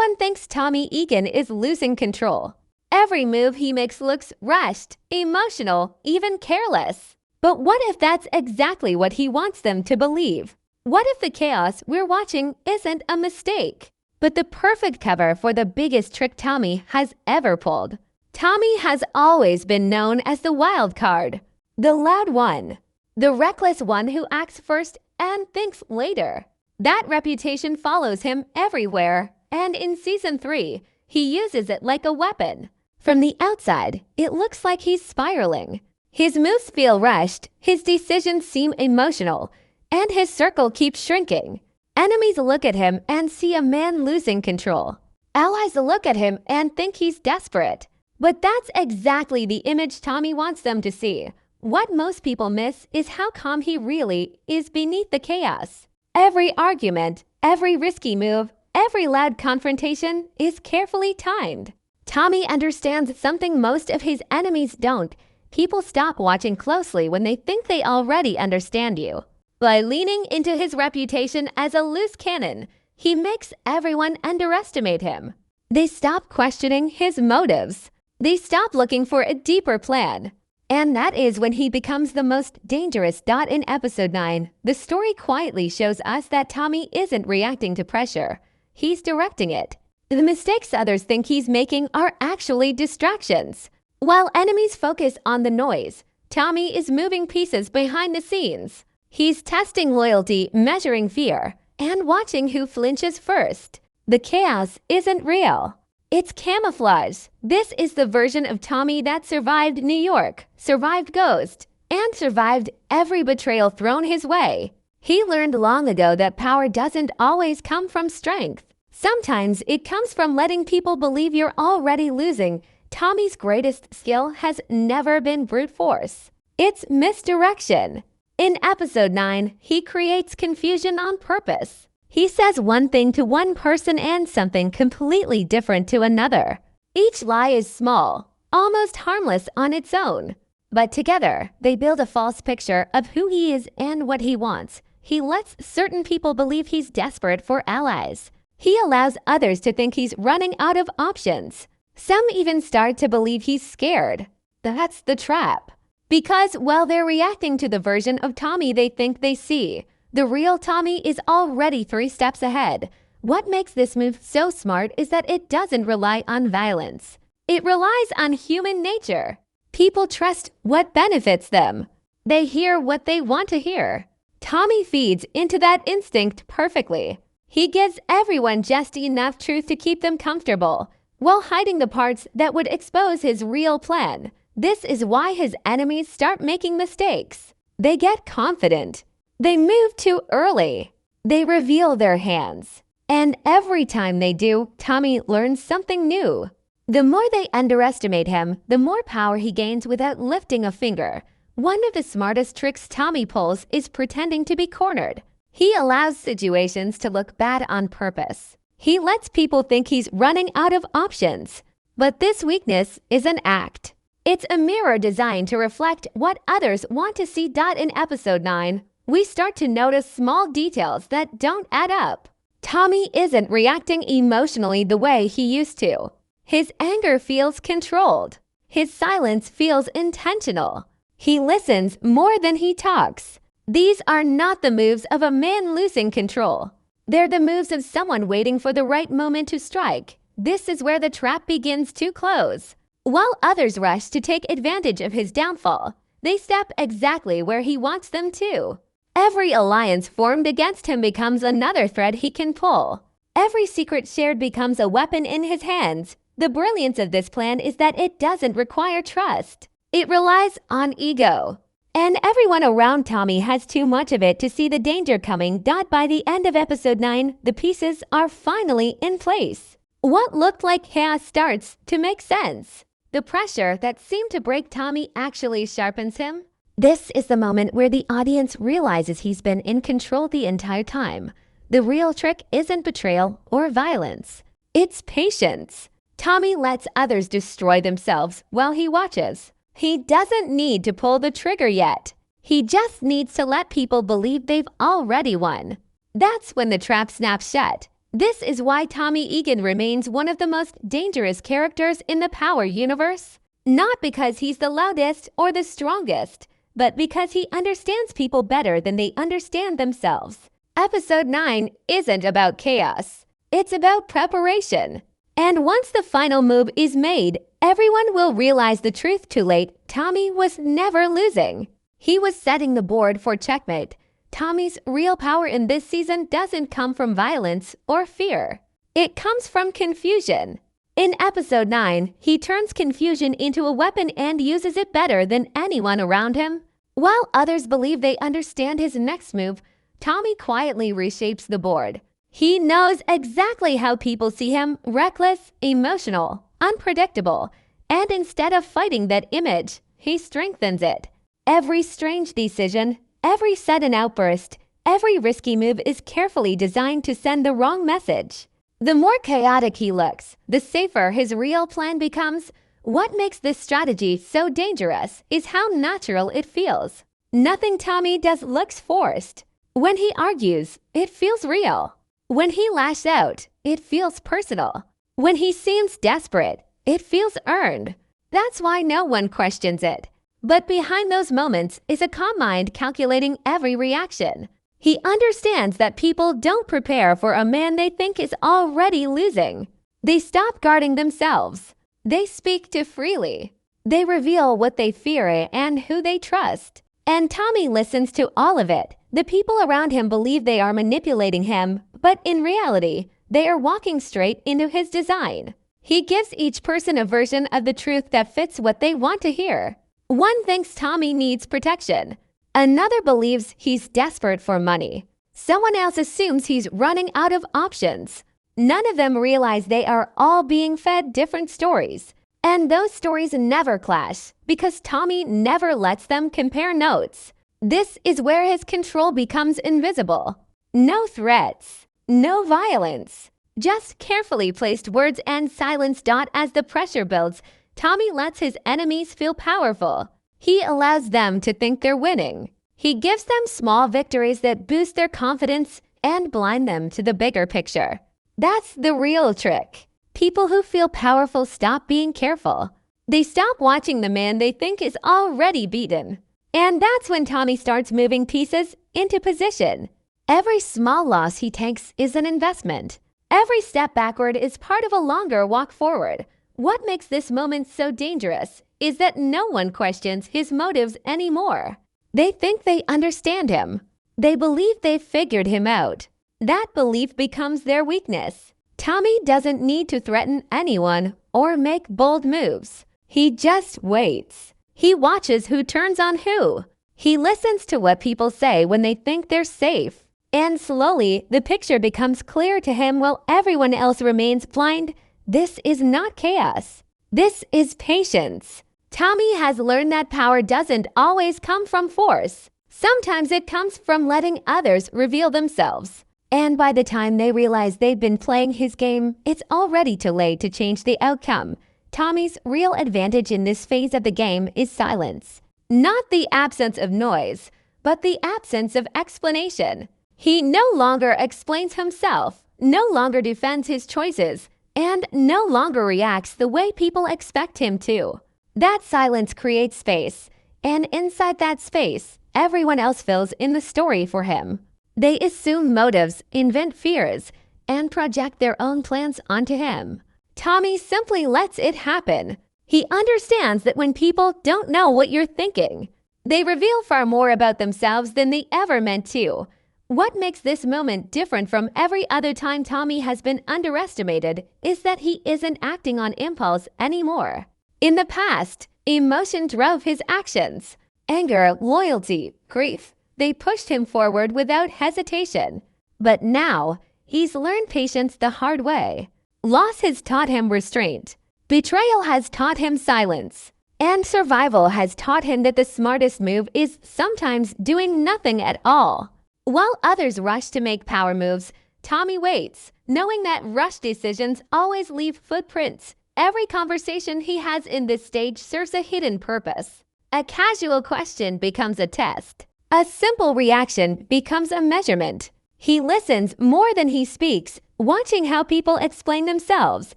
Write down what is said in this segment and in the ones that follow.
Everyone thinks Tommy Egan is losing control. Every move he makes looks rushed, emotional, even careless. But what if that's exactly what he wants them to believe? What if the chaos we're watching isn't a mistake, but the perfect cover for the biggest trick Tommy has ever pulled? Tommy has always been known as the wild card, the loud one, the reckless one who acts first and thinks later. That reputation follows him everywhere, and in Season 3, he uses it like a weapon. From the outside, it looks like he's spiraling. His moves feel rushed, his decisions seem emotional, and his circle keeps shrinking. Enemies look at him and see a man losing control. Allies look at him and think he's desperate. But that's exactly the image Tommy wants them to see. What most people miss is how calm he really is beneath the chaos. Every argument, every risky move, every loud confrontation is carefully timed. Tommy understands something most of his enemies don't. People stop watching closely when they think they already understand you. By leaning into his reputation as a loose cannon, he makes everyone underestimate him. They stop questioning his motives. They stop looking for a deeper plan. And that is when he becomes the most dangerous. In Episode 9, the story quietly shows us that Tommy isn't reacting to pressure. He's directing it. The mistakes others think he's making are actually distractions. While enemies focus on the noise, Tommy is moving pieces behind the scenes. He's testing loyalty, measuring fear, and watching who flinches first. The chaos isn't real. It's camouflage. This is the version of Tommy that survived New York, survived Ghost, and survived every betrayal thrown his way. He learned long ago that power doesn't always come from strength. Sometimes it comes from letting people believe you're already losing. Tommy's greatest skill has never been brute force. It's misdirection. In Episode 9, he creates confusion on purpose. He says one thing to one person and something completely different to another. Each lie is small, almost harmless on its own. But together, they build a false picture of who he is and what he wants. He lets certain people believe he's desperate for allies. He allows others to think he's running out of options. Some even start to believe he's scared. That's the trap. Because while they're reacting to the version of Tommy they think they see, the real Tommy is already 3 steps ahead. What makes this move so smart is that it doesn't rely on violence. It relies on human nature. People trust what benefits them. They hear what they want to hear. Tommy feeds into that instinct perfectly. He gives everyone just enough truth to keep them comfortable, while hiding the parts that would expose his real plan. This is why his enemies start making mistakes. They get confident. They move too early. They reveal their hands. And every time they do, Tommy learns something new. The more they underestimate him, the more power he gains without lifting a finger. One of the smartest tricks Tommy pulls is pretending to be cornered. He allows situations to look bad on purpose. He lets people think he's running out of options. But this weakness is an act. It's a mirror designed to reflect what others want to see. In Episode 9, we start to notice small details that don't add up. Tommy isn't reacting emotionally the way he used to. His anger feels controlled. His silence feels intentional. He listens more than he talks. These are not the moves of a man losing control. They're the moves of someone waiting for the right moment to strike. This is where the trap begins to close. While others rush to take advantage of his downfall, they step exactly where he wants them to. Every alliance formed against him becomes another thread he can pull. Every secret shared becomes a weapon in his hands. The brilliance of this plan is that it doesn't require trust. It relies on ego. And everyone around Tommy has too much of it to see the danger coming. By the end of Episode 9, the pieces are finally in place. What looked like chaos starts to make sense. The pressure that seemed to break Tommy actually sharpens him. This is the moment where the audience realizes he's been in control the entire time. The real trick isn't betrayal or violence. It's patience. Tommy lets others destroy themselves while he watches. He doesn't need to pull the trigger yet. He just needs to let people believe they've already won. That's when the trap snaps shut. This is why Tommy Egan remains one of the most dangerous characters in the Power universe. Not because he's the loudest or the strongest, but because he understands people better than they understand themselves. Episode 9 isn't about chaos. It's about preparation. And once the final move is made, everyone will realize the truth too late. Tommy was never losing. He was setting the board for checkmate. Tommy's real power in this season doesn't come from violence or fear. It comes from confusion. In episode 9, he turns confusion into a weapon and uses it better than anyone around him. While others believe they understand his next move, Tommy quietly reshapes the board. He knows exactly how people see him: reckless, emotional, unpredictable. And instead of fighting that image, he strengthens it. Every strange decision, every sudden outburst, every risky move is carefully designed to send the wrong message. The more chaotic he looks, the safer his real plan becomes. What makes this strategy so dangerous is how natural it feels. Nothing Tommy does looks forced. When he argues, it feels real. When he lashes out, it feels personal. When he seems desperate, it feels earned. That's why no one questions it. But behind those moments is a calm mind calculating every reaction. He understands that people don't prepare for a man they think is already losing. They stop guarding themselves. They speak too freely. They reveal what they fear and who they trust. And Tommy listens to all of it. The people around him believe they are manipulating him, but in reality, they are walking straight into his design. He gives each person a version of the truth that fits what they want to hear. One thinks Tommy needs protection. Another believes he's desperate for money. Someone else assumes he's running out of options. None of them realize they are all being fed different stories. And those stories never clash because Tommy never lets them compare notes. This is where his control becomes invisible. No threats, no violence, just carefully placed words and silence. As the pressure builds, Tommy lets his enemies feel powerful. He allows them to think they're winning. He gives them small victories that boost their confidence and blind them to the bigger picture. That's the real trick. People who feel powerful stop being careful. They stop watching the man they think is already beaten. And that's when Tommy starts moving pieces into position. Every small loss he takes is an investment. Every step backward is part of a longer walk forward. What makes this moment so dangerous is that no one questions his motives anymore. They think they understand him. They believe they've figured him out. That belief becomes their weakness. Tommy doesn't need to threaten anyone or make bold moves. He just waits. He watches who turns on who. He listens to what people say when they think they're safe. And slowly, the picture becomes clear to him while everyone else remains blind. This is not chaos. This is patience. Tommy has learned that power doesn't always come from force. Sometimes it comes from letting others reveal themselves. And by the time they realize they've been playing his game, it's already too late to change the outcome. Tommy's real advantage in this phase of the game is silence. Not the absence of noise, but the absence of explanation. He no longer explains himself, no longer defends his choices, and no longer reacts the way people expect him to. That silence creates space, and inside that space, everyone else fills in the story for him. They assume motives, invent fears, and project their own plans onto him. Tommy simply lets it happen. He understands that when people don't know what you're thinking, they reveal far more about themselves than they ever meant to. What makes this moment different from every other time Tommy has been underestimated is that he isn't acting on impulse anymore. In the past, emotion drove his actions. Anger, loyalty, grief. They pushed him forward without hesitation. But now, he's learned patience the hard way. Loss has taught him restraint. Betrayal has taught him silence. And survival has taught him that the smartest move is sometimes doing nothing at all. While others rush to make power moves, Tommy waits, knowing that rushed decisions always leave footprints. Every conversation he has in this stage serves a hidden purpose. A casual question becomes a test. A simple reaction becomes a measurement. He listens more than he speaks, watching how people explain themselves,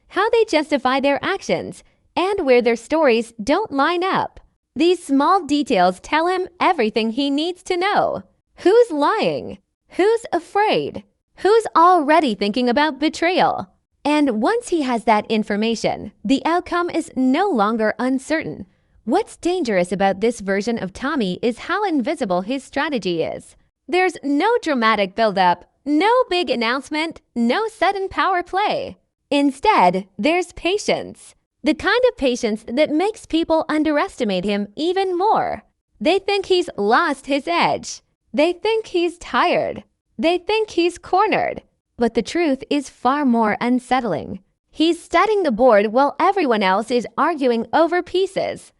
how they justify their actions, and where their stories don't line up. These small details tell him everything he needs to know. Who's lying? Who's afraid? Who's already thinking about betrayal? And once he has that information, the outcome is no longer uncertain. What's dangerous about this version of Tommy is how invisible his strategy is. There's no dramatic build-up, no big announcement, no sudden power play. Instead, there's patience. The kind of patience that makes people underestimate him even more. They think he's lost his edge. They think he's tired. They think he's cornered. But the truth is far more unsettling. He's studying the board while everyone else is arguing over pieces.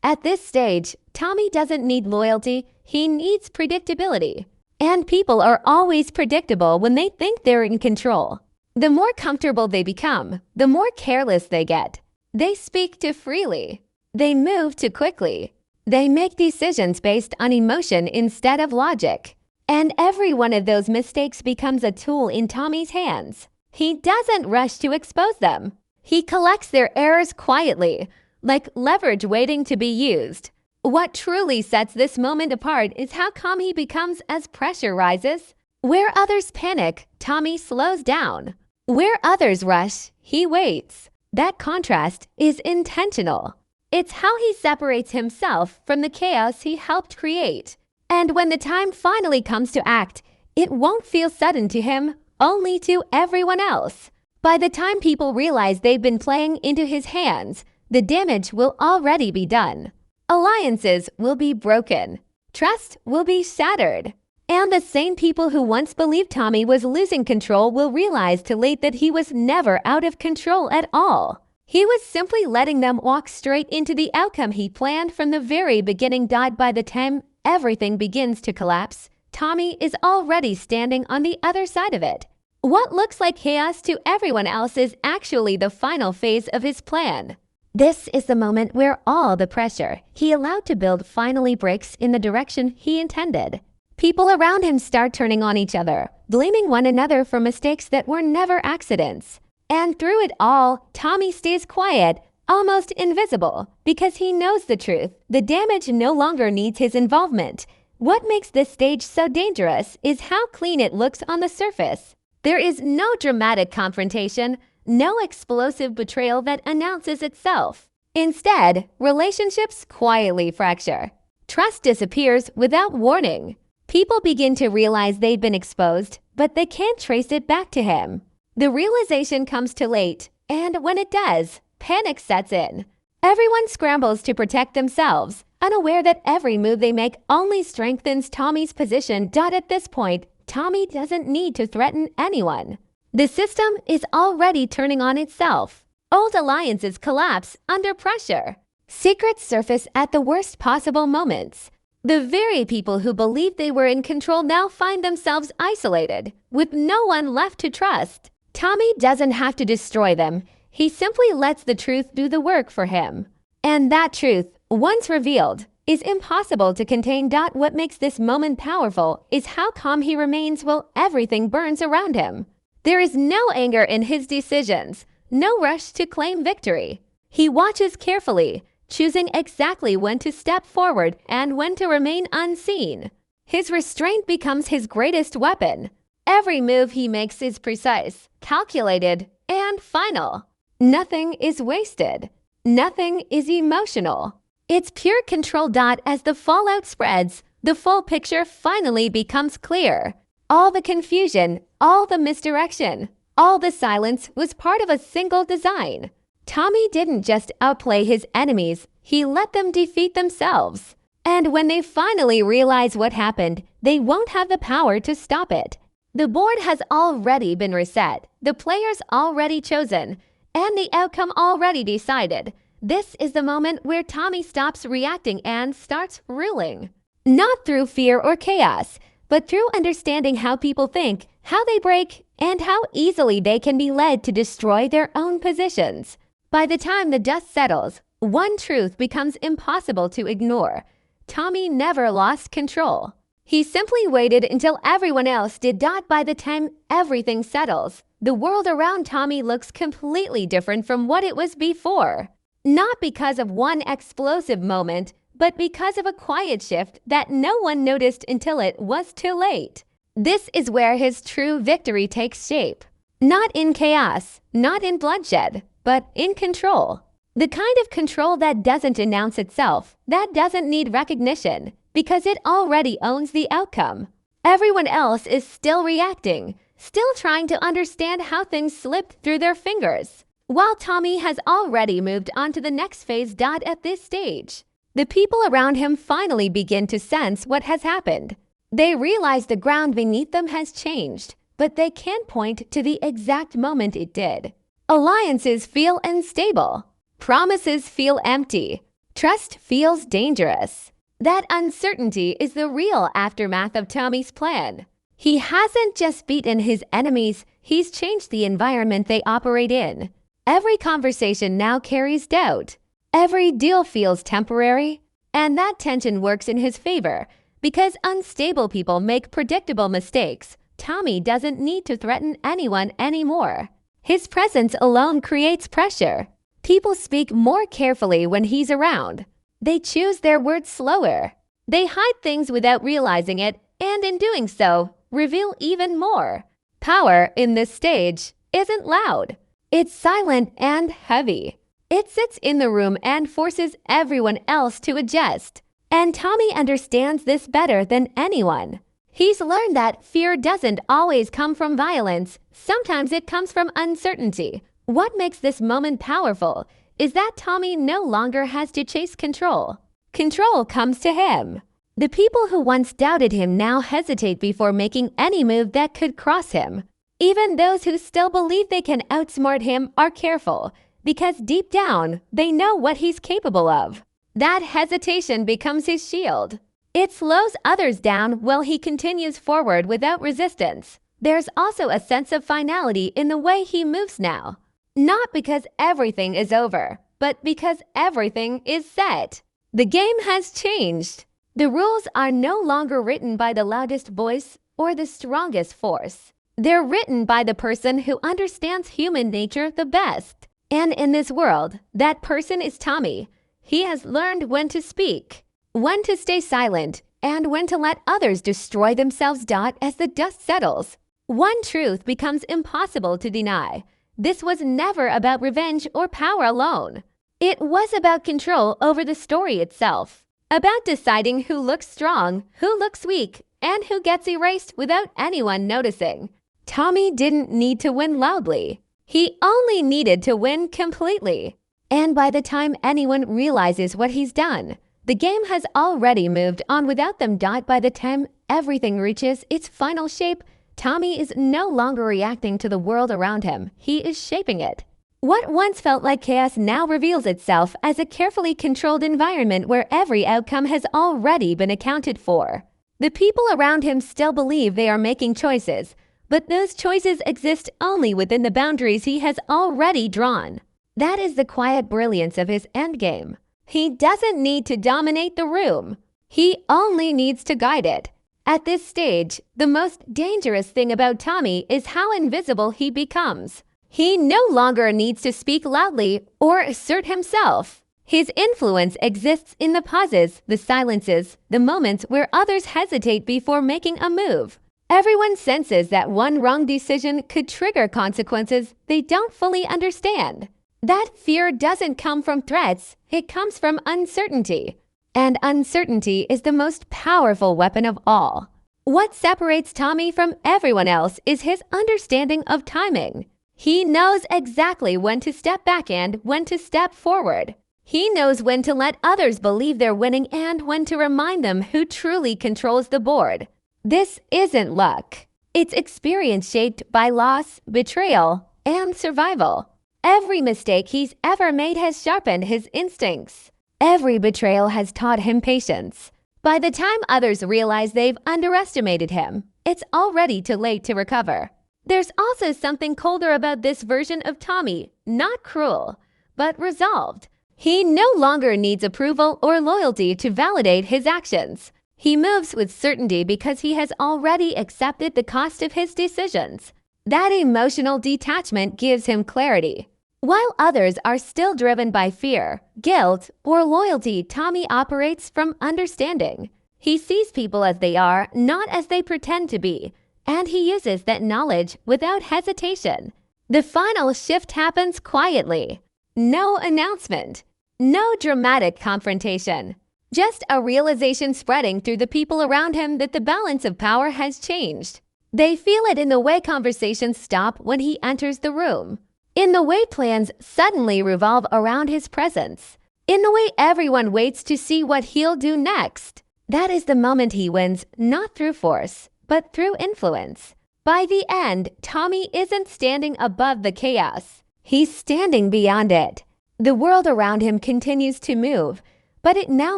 At this stage, Tommy doesn't need loyalty, he needs predictability. And people are always predictable when they think they're in control. The more comfortable they become, the more careless they get. They speak too freely. They move too quickly. They make decisions based on emotion instead of logic. And every one of those mistakes becomes a tool in Tommy's hands. He doesn't rush to expose them. He collects their errors quietly, like leverage waiting to be used. What truly sets this moment apart is how calm he becomes as pressure rises. Where others panic, Tommy slows down. Where others rush, he waits. That contrast is intentional. It's how he separates himself from the chaos he helped create. And when the time finally comes to act, it won't feel sudden to him, only to everyone else. By the time people realize they've been playing into his hands, the damage will already be done. Alliances will be broken. Trust will be shattered. And the same people who once believed Tommy was losing control will realize too late that he was never out of control at all. He was simply letting them walk straight into the outcome he planned from the very beginning. By the time everything begins to collapse, Tommy is already standing on the other side of it. What looks like chaos to everyone else is actually the final phase of his plan. This is the moment where all the pressure he allowed to build finally breaks in the direction he intended. People around him start turning on each other, blaming one another for mistakes that were never accidents. And through it all, Tommy stays quiet, almost invisible, because he knows the truth. The damage no longer needs his involvement. What makes this stage so dangerous is how clean it looks on the surface. There is no dramatic confrontation, no explosive betrayal that announces itself. Instead, relationships quietly fracture. Trust disappears without warning. People begin to realize they've been exposed, but they can't trace it back to him. The realization comes too late, and when it does, panic sets in. Everyone scrambles to protect themselves, unaware that every move they make only strengthens Tommy's position. At this point, Tommy doesn't need to threaten anyone. The system is already turning on itself. Old alliances collapse under pressure. Secrets surface at the worst possible moments. The very people who believed they were in control now find themselves isolated, with no one left to trust. Tommy doesn't have to destroy them. He simply lets the truth do the work for him. And that truth, once revealed, is impossible to contain. What makes this moment powerful is how calm he remains while everything burns around him. There is no anger in his decisions, no rush to claim victory. He watches carefully, choosing exactly when to step forward and when to remain unseen. His restraint becomes his greatest weapon. Every move he makes is precise, calculated, and final. Nothing is wasted. Nothing is emotional. It's pure control. As the fallout spreads, the full picture finally becomes clear. All the confusion, all the misdirection, all the silence was part of a single design. Tommy didn't just outplay his enemies, he let them defeat themselves. And when they finally realize what happened, they won't have the power to stop it. The board has already been reset, the players already chosen, and the outcome already decided. This is the moment where Tommy stops reacting and starts ruling. Not through fear or chaos, but through understanding how people think, how they break, and how easily they can be led to destroy their own positions. By the time the dust settles, one truth becomes impossible to ignore. Tommy never lost control. He simply waited until everyone else did. By the time everything settles, the world around Tommy looks completely different from what it was before. Not because of one explosive moment, but because of a quiet shift that no one noticed until it was too late. This is where his true victory takes shape. Not in chaos, not in bloodshed, but in control. The kind of control that doesn't announce itself, that doesn't need recognition, because it already owns the outcome. Everyone else is still reacting, still trying to understand how things slipped through their fingers, while Tommy has already moved on to the next phase. At this stage, the people around him finally begin to sense what has happened. They realize the ground beneath them has changed, but they can't point to the exact moment it did. Alliances feel unstable. Promises feel empty. Trust feels dangerous. That uncertainty is the real aftermath of Tommy's plan. He hasn't just beaten his enemies, he's changed the environment they operate in. Every conversation now carries doubt. Every deal feels temporary. And that tension works in his favor. Because unstable people make predictable mistakes, Tommy doesn't need to threaten anyone anymore. His presence alone creates pressure. People speak more carefully when he's around. They choose their words slower. They hide things without realizing it, and in doing so, reveal even more. Power in this stage isn't loud. It's silent and heavy. It sits in the room and forces everyone else to adjust. And Tommy understands this better than anyone. He's learned that fear doesn't always come from violence. Sometimes it comes from uncertainty. What makes this moment powerful is that Tommy no longer has to chase control. Control comes to him. The people who once doubted him now hesitate before making any move that could cross him. Even those who still believe they can outsmart him are careful, because deep down, they know what he's capable of. That hesitation becomes his shield. It slows others down while he continues forward without resistance. There's also a sense of finality in the way he moves now. Not because everything is over, but because everything is set. The game has changed. The rules are no longer written by the loudest voice or the strongest force. They're written by the person who understands human nature the best. And in this world, that person is Tommy. He has learned when to speak, when to stay silent, and when to let others destroy themselves. As the dust settles, one truth becomes impossible to deny. This was never about revenge or power alone. It was about control over the story itself, about deciding who looks strong, who looks weak, and who gets erased without anyone noticing. Tommy didn't need to win loudly. He only needed to win completely. And by the time anyone realizes what he's done, the game has already moved on without them. By the time everything reaches its final shape, Tommy is no longer reacting to the world around him. He is shaping it. What once felt like chaos now reveals itself as a carefully controlled environment where every outcome has already been accounted for. The people around him still believe they are making choices, but those choices exist only within the boundaries he has already drawn. That is the quiet brilliance of his endgame. He doesn't need to dominate the room. He only needs to guide it. At this stage, the most dangerous thing about Tommy is how invisible he becomes. He no longer needs to speak loudly or assert himself. His influence exists in the pauses, the silences, the moments where others hesitate before making a move. Everyone senses that one wrong decision could trigger consequences they don't fully understand. That fear doesn't come from threats, it comes from uncertainty. And uncertainty is the most powerful weapon of all. What separates Tommy from everyone else is his understanding of timing. He knows exactly when to step back and when to step forward. He knows when to let others believe they're winning and when to remind them who truly controls the board. This isn't luck. It's experience shaped by loss, betrayal, and survival. Every mistake he's ever made has sharpened his instincts. Every betrayal has taught him patience. By the time others realize they've underestimated him, it's already too late to recover. There's also something colder about this version of Tommy, not cruel, but resolved. He no longer needs approval or loyalty to validate his actions. He moves with certainty because he has already accepted the cost of his decisions. That emotional detachment gives him clarity. While others are still driven by fear, guilt, or loyalty, Tommy operates from understanding. He sees people as they are, not as they pretend to be, and he uses that knowledge without hesitation. The final shift happens quietly. No announcement. No dramatic confrontation. Just a realization spreading through the people around him that the balance of power has changed. They feel it in the way conversations stop when he enters the room, in the way plans suddenly revolve around his presence, in the way everyone waits to see what he'll do next. That is the moment he wins, not through force, but through influence. By the end, Tommy isn't standing above the chaos. He's standing beyond it. The world around him continues to move, but it now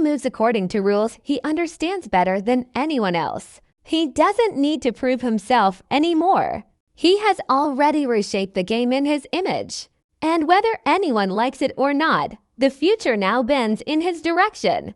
moves according to rules he understands better than anyone else. He doesn't need to prove himself anymore. He has already reshaped the game in his image. And whether anyone likes it or not, the future now bends in his direction.